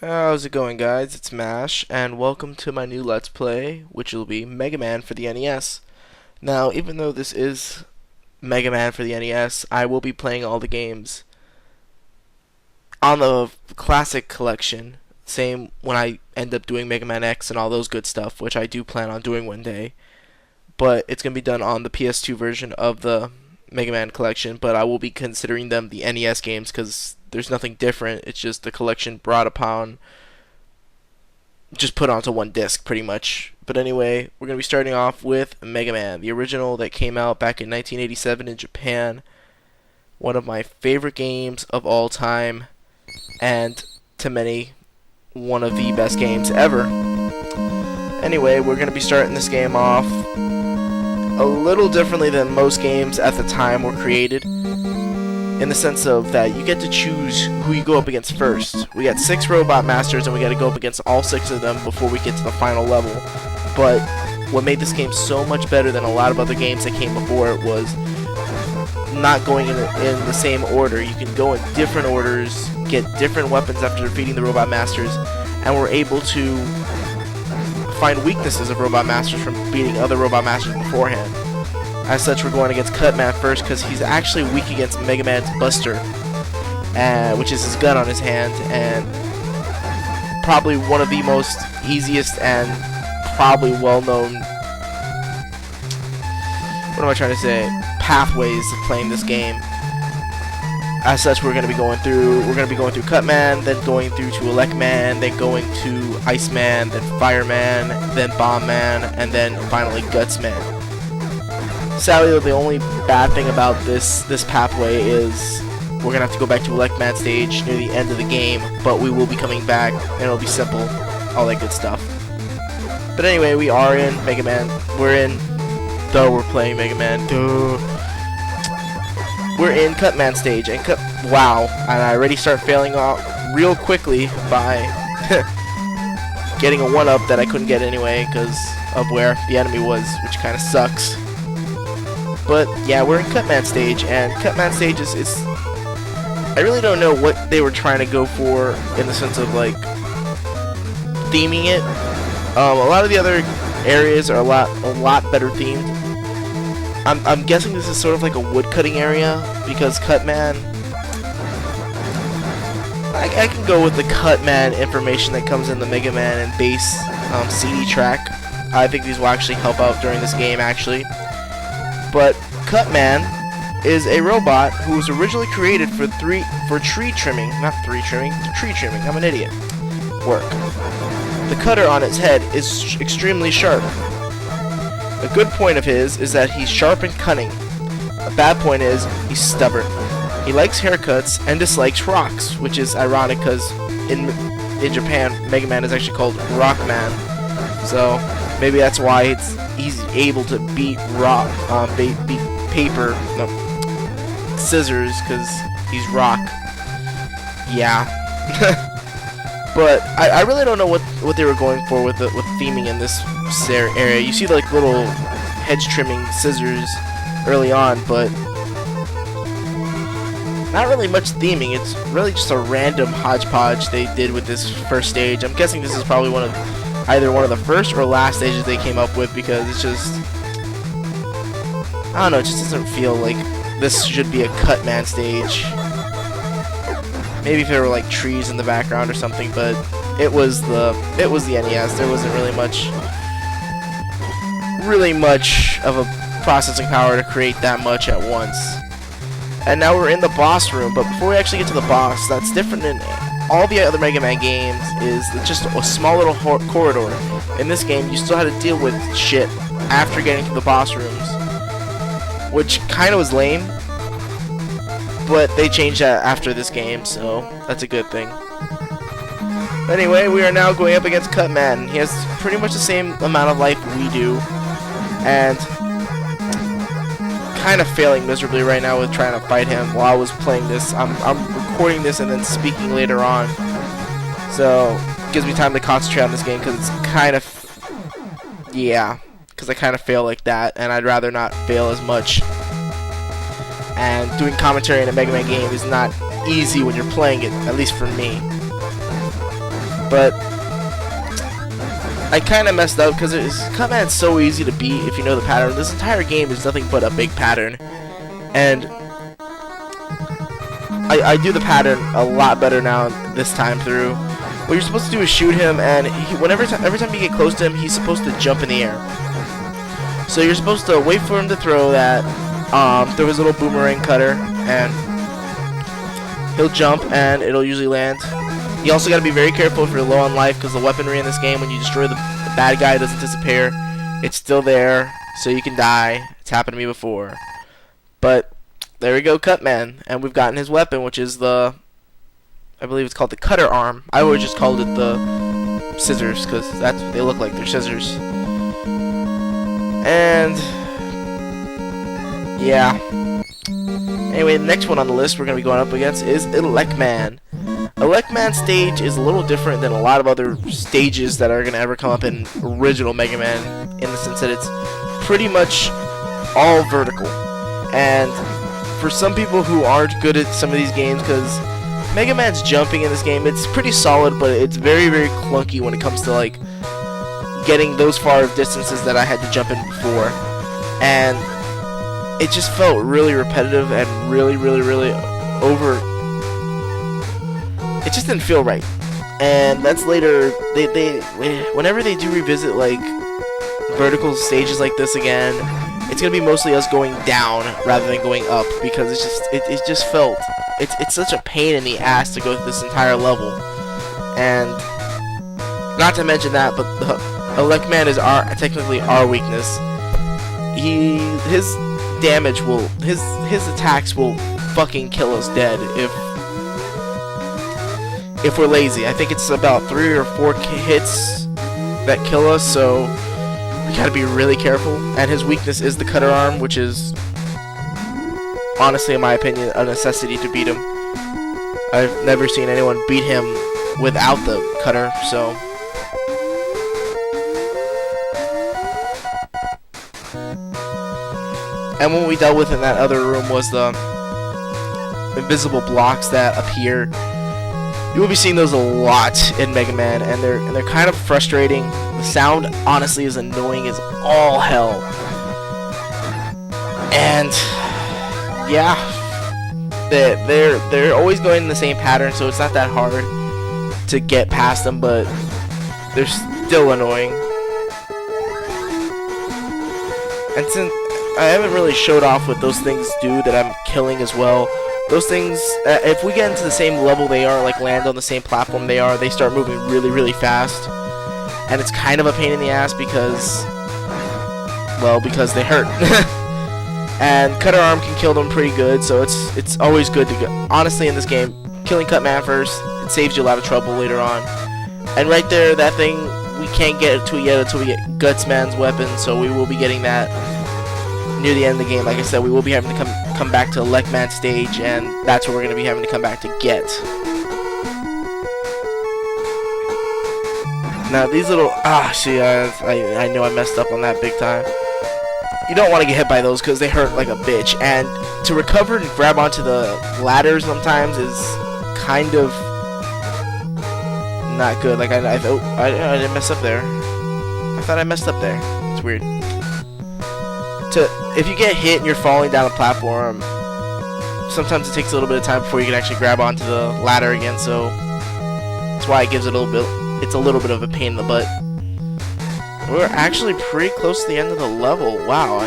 How's it going, guys? It's Mash, and welcome to my new Let's Play, which will be Mega Man for the NES. Now, even though this is Mega Man for the NES, I will be playing all the games on the classic collection. Same when I end up doing Mega Man X and all those good stuff, which I do plan on doing one day. But it's going to be done on the PS2 version of the Mega Man collection, but I will be considering them the NES games because there's nothing different. It's just the collection brought upon, just put onto one disc pretty much. But anyway, we're going to be starting off with Mega Man, the original that came out back in 1987 in Japan. One of my favorite games of all time, and to many, one of the best games ever. Anyway, we're going to be starting this game off a little differently than most games at the time were created, in the sense of that you get to choose who you go up against first. We got 6 Robot Masters and we got to go up against all 6 of them before we get to the final level. But what made this game so much better than a lot of other games that came before it was not going in the same order. You can go in different orders, get different weapons after defeating the Robot Masters, and we're able to find weaknesses of Robot Masters from beating other Robot Masters beforehand. As such, we're going against Cutman first because he's actually weak against Mega Man's Buster, which is his gun on his hand, and probably one of the most easiest and probably well-known, what am I trying to say, pathways of playing this game. As such, we're going to be going through Cutman, then going through to Elecman, then going to Iceman, then Fireman, then Bombman, and then finally Gutsman. Sadly, the only bad thing about this pathway is we're going to have to go back to Elecman stage near the end of the game, but we will be coming back, and it'll be simple, all that good stuff. But anyway, we are in Mega Man. We're playing Mega Man. We're in Cutman stage, and wow, and I already start failing off real quickly by getting a 1-up that I couldn't get anyway because of where the enemy was, which kind of sucks. But yeah, we're in Cutman stage, and Cutman stage is I really don't know what they were trying to go for in the sense of like theming it. A lot of the other areas are a lot better themed. I'm guessing this is sort of like a woodcutting area, because Cutman, I can go with the Cutman information that comes in the Mega Man and base CD track. I think these will actually help out during this game, actually. But Cutman is a robot who was originally created for tree trimming, I'm an idiot, work. The cutter on its head is extremely sharp. A good point of his is that he's sharp and cunning. A bad point is he's stubborn. He likes haircuts and dislikes rocks, which is ironic because in Japan, Mega Man is actually called Rockman. So maybe that's why he's able to beat scissors, because he's rock. Yeah. But I really don't know what they were going for with theming in this area. You see like little hedge trimming scissors early on, but not really much theming. It's really just a random hodgepodge they did with this first stage. I'm guessing this is probably either one of the first or last stages they came up with, because it's just, I don't know, it just doesn't feel like this should be a Cutman stage. Maybe if there were like trees in the background or something, but it was the NES. There wasn't really much of a processing power to create that much at once. And now we're in the boss room, but before we actually get to the boss, that's different than all the other Mega Man games, is just a small little corridor. In this game, you still had to deal with shit after getting to the boss rooms, which kind of was lame. But they changed that after this game, so that's a good thing. Anyway, we are now going up against Cutman. He has pretty much the same amount of life we do, and kind of failing miserably right now with trying to fight him while I was playing this. I'm recording this and then speaking later on, so it gives me time to concentrate on this game, because it's kind of, yeah, because I kind of fail like that, and I'd rather not fail as much. And doing commentary in a Mega Man game is not easy when you're playing it, at least for me. But I kind of messed up because Cutman's so easy to beat if you know the pattern. This entire game is nothing but a big pattern, and I do the pattern a lot better now this time through. What you're supposed to do is shoot him, and every time you get close to him, he's supposed to jump in the air. So you're supposed to wait for him to throw that, throw his little boomerang cutter, and he'll jump, and it'll usually land. You also got to be very careful if you're low on life, because the weaponry in this game, when you destroy the bad guy, it doesn't disappear. It's still there, so you can die. It's happened to me before. But there we go, Cutman, and we've gotten his weapon, which is the, I believe it's called the cutter arm. I always just called it the scissors, because that's what they look like. They're scissors. And yeah. Anyway, the next one on the list we're going to be going up against is WWlMash. WWlMash stage is a little different than a lot of other stages that are going to ever come up in original Mega Man, in the sense that it's pretty much all vertical. And for some people who aren't good at some of these games, because Mega Man's jumping in this game, it's pretty solid, but it's very, very clunky when it comes to like getting those far of distances that I had to jump in before. And it just felt really repetitive and really, really, really over. It just didn't feel right. And that's later. Whenever they do revisit like vertical stages like this again, it's gonna be mostly us going down rather than going up, because it just felt it's such a pain in the ass to go through this entire level. And not to mention that, but WWlMash is technically our weakness. His damage will, his attacks will fucking kill us dead if we're lazy. I think it's about 3 or 4 hits that kill us, so we gotta be really careful. And his weakness is the cutter arm, which is honestly, in my opinion, a necessity to beat him. I've never seen anyone beat him without the cutter, so. And what we dealt with in that other room was the invisible blocks that appear. You will be seeing those a lot in Mega Man, and they're kind of frustrating. The sound, honestly, is annoying as all hell. And yeah, they're always going in the same pattern, so it's not that hard to get past them, but they're still annoying. And since I haven't really showed off what those things do that I'm killing as well. Those things, if we get into the same level they are, like land on the same platform they are, they start moving really, really fast. And it's kind of a pain in the ass because, well, because they hurt. And Cutter Arm can kill them pretty good, so it's always good to go. Honestly, in this game, killing Cutman first, it saves you a lot of trouble later on. And right there, that thing, we can't get to it yet until we get Gutsman's weapon, so we will be getting that near the end of the game. Like I said, we will be having to come back to WWlMash stage, and that's what we're going to be having to come back to get. Now these little see, I know I messed up on that big time. You don't want to get hit by those because they hurt like a bitch, and to recover and grab onto the ladders sometimes is kind of not good. Like I didn't mess up there. I thought I messed up there. It's weird. If you get hit and you're falling down a platform, sometimes it takes a little bit of time before you can actually grab onto the ladder again, so that's why it gives it a little bit, it's a little bit of a pain in the butt. We're actually pretty close to the end of the level. Wow,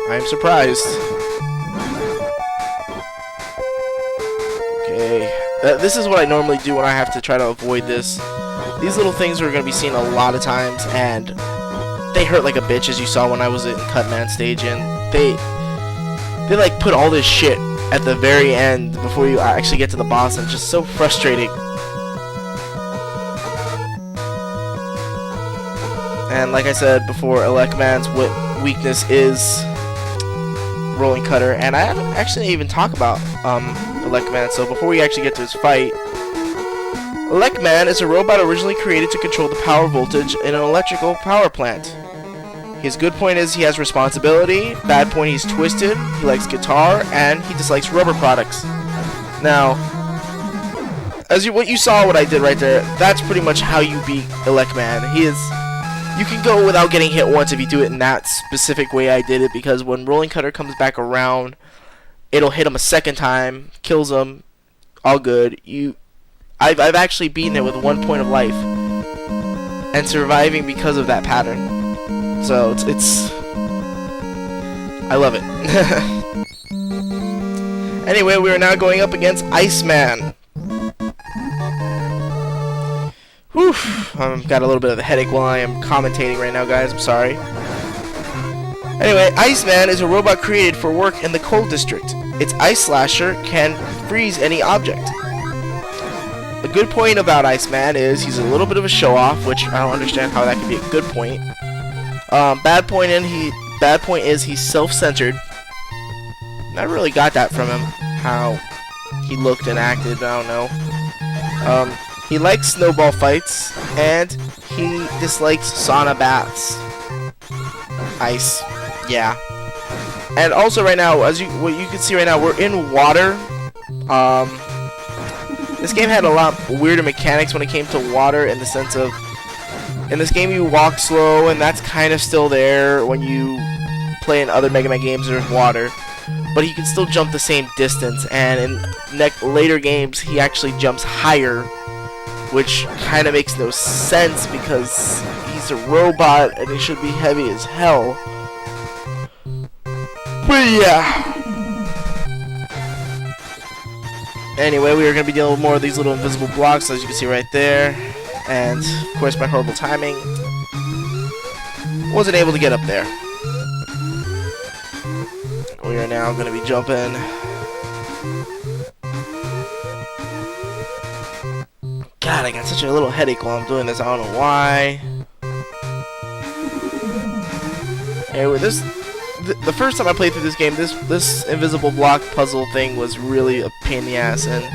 I'm surprised. Okay, this is what I normally do when I have to try to avoid this. These little things are going to be seen a lot of times, and they hurt like a bitch, as you saw when I was in Cutman stage, and they like put all this shit at the very end before you actually get to the boss, and it's just so frustrating. And like I said before, WWlMash's weakness is rolling cutter, and I haven't actually even talked about WWlMash. So before we actually get to his fight, WWlMash is a robot originally created to control the power voltage in an electrical power plant. His good point is he has responsibility, bad point he's twisted, he likes guitar, and he dislikes rubber products. Now, what you saw what I did right there, that's pretty much how you beat WWlMash. You can go without getting hit once if you do it in that specific way I did it, because when Rolling Cutter comes back around, it'll hit him a second time, kills him, all good. I've actually beaten it with 1 point of life and surviving because of that pattern. So it's I love it. Anyway, we are now going up against Iceman. Whew, I've got a little bit of a headache while I am commentating right now, guys. I'm sorry. Anyway, Iceman is a robot created for work in the coal district. Its ice slasher can freeze any object. A good point about Iceman is he's a little bit of a show-off, which I don't understand how that could be a good point. Bad point is he's self-centered. I really got that from him, how he looked and acted. I don't know. He likes snowball fights, and he dislikes sauna baths. Ice, yeah. And also right now, what you can see right now, we're in water. This game had a lot weirder mechanics when it came to water, in the sense of, in this game you walk slow, and that's kind of still there when you play in other Mega Man games there's water. But he can still jump the same distance, and in later games he actually jumps higher, which kind of makes no sense because he's a robot and he should be heavy as hell. But yeah. Anyway, we are going to be dealing with more of these little invisible blocks, as you can see right there. And, of course, my horrible timing, wasn't able to get up there. We are now going to be jumping. God, I got such a little headache while I'm doing this. I don't know why. Anyway, the first time I played through this game, this invisible block puzzle thing was really a pain in the ass, and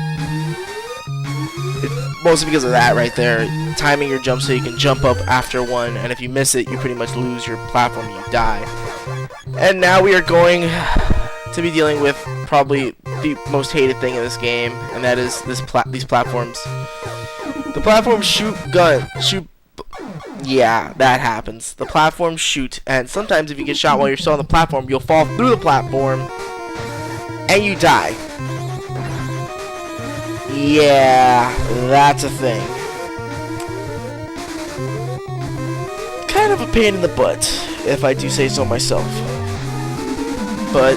mostly because of that right there. Timing your jump so you can jump up after one, and if you miss it, you pretty much lose your platform and you die. And now we are going to be dealing with probably the most hated thing in this game, and that is these platforms. The platforms shoot. Yeah, that happens. The platforms shoot, and sometimes if you get shot while you're still on the platform, you'll fall through the platform, and you die. Yeah, that's a thing. Kind of a pain in the butt, if I do say so myself. But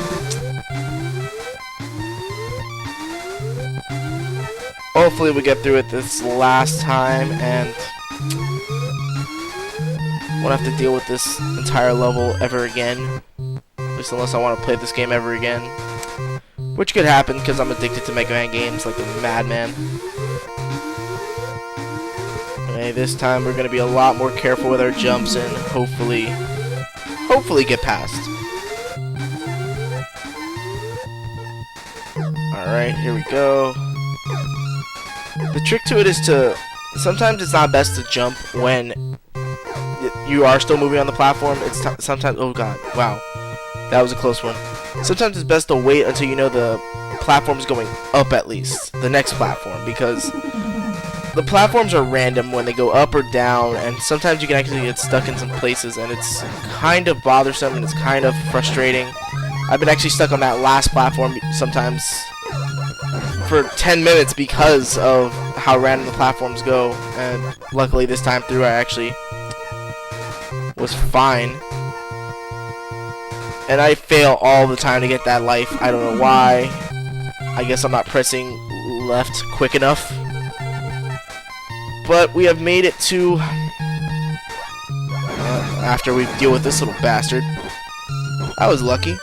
hopefully we get through it this last time, and won't have to deal with this entire level ever again. At least unless I want to play this game ever again. Which could happen, because I'm addicted to Mega Man games like a madman. Okay, this time we're going to be a lot more careful with our jumps and hopefully get past. Alright, here we go. The trick to it is to, sometimes it's not best to jump when you are still moving on the platform. It's sometimes, oh god, wow, that was a close one. Sometimes it's best to wait until you know the platform's going up, at least the next platform, because the platforms are random when they go up or down, and sometimes you can actually get stuck in some places, and it's kind of bothersome and it's kind of frustrating. I've been actually stuck on that last platform sometimes for 10 minutes because of how random the platforms go, and luckily this time through I actually was fine. And I fail all the time to get that life. I don't know why. I guess I'm not pressing left quick enough. But we have made it to after we deal with this little bastard. I was lucky.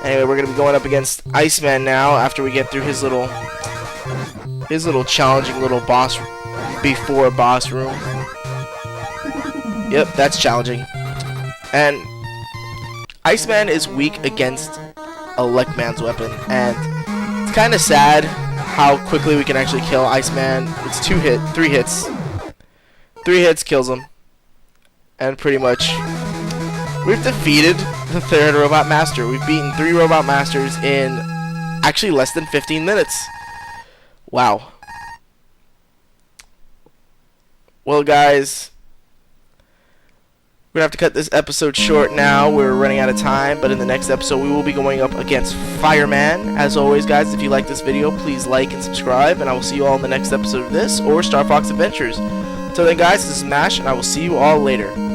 Anyway, we're gonna be going up against Iceman now after we get through his little challenging little boss before boss room. Yep, that's challenging. And Iceman is weak against WWlMash's weapon, and it's kind of sad how quickly we can actually kill Iceman. It's 3 hits. 3 hits kills him. And pretty much we've defeated the 3rd Robot Master. We've beaten 3 Robot Masters in actually less than 15 minutes. Wow. Well, guys, we're gonna have to cut this episode short now. We're running out of time, but in the next episode we will be going up against Fireman. As always, guys, if you like this video, please like and subscribe, and I will see you all in the next episode of this or Star Fox Adventures. Until then, guys, this is Mash, and I will see you all later.